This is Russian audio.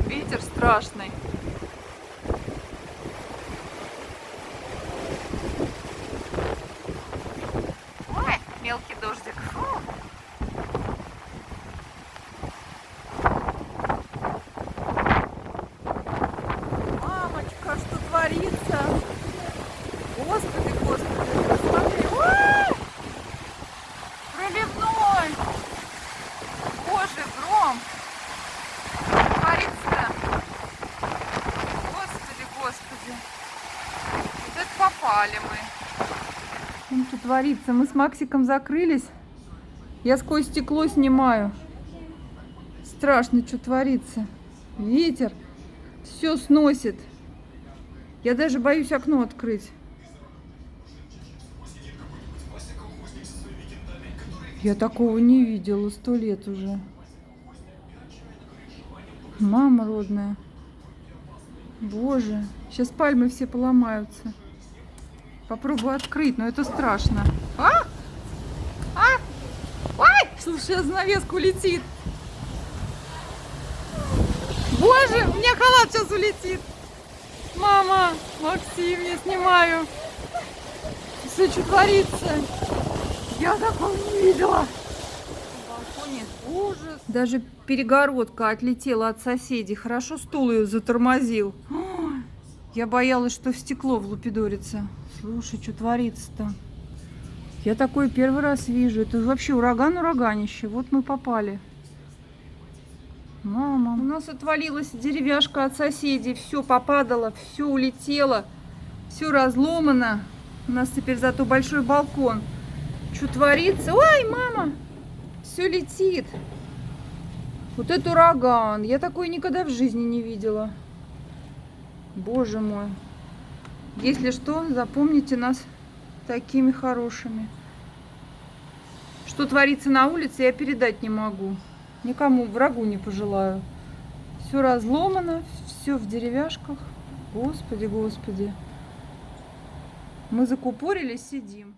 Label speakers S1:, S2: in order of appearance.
S1: Ветер страшный. Ой, мелкий дождик. Фу. Мамочка, что творится? Господи, господи, посмотри. Ой! Проливной. Боже, гром. Что творится-то? Господи, господи. Вот это попали мы. Что творится? Мы с Максиком закрылись. Я сквозь стекло снимаю. Страшно, что творится. Ветер все сносит. Я даже боюсь окно открыть. Я такого не видела 100 лет уже. Мама родная. Боже, сейчас пальмы все поломаются. Попробую открыть, но это страшно. А! А! Ой! Слушай, занавеска улетит. Боже, у меня халат сейчас улетит. Мама, Максим, я снимаю. Все, что творится. Я такого не видела. На балконе ужас. Даже перегородка отлетела от соседей. Хорошо стул ее затормозил. Ой, я боялась, что в стекло влупидорится. Слушай, что творится-то? Я такое первый раз вижу. Это вообще ураганище. Вот мы попали. Мама, у нас отвалилась деревяшка от соседей. Все попадало, все улетело. Все разломано. У нас теперь зато большой балкон. Что творится? Ой, мама! Все летит. Вот это ураган. Я такой никогда в жизни не видела. Боже мой. Если что, запомните нас такими хорошими. Что творится на улице, я передать не могу. Никому, врагу не пожелаю. Все разломано, все в деревяшках. Господи, господи. Мы закупорились, сидим.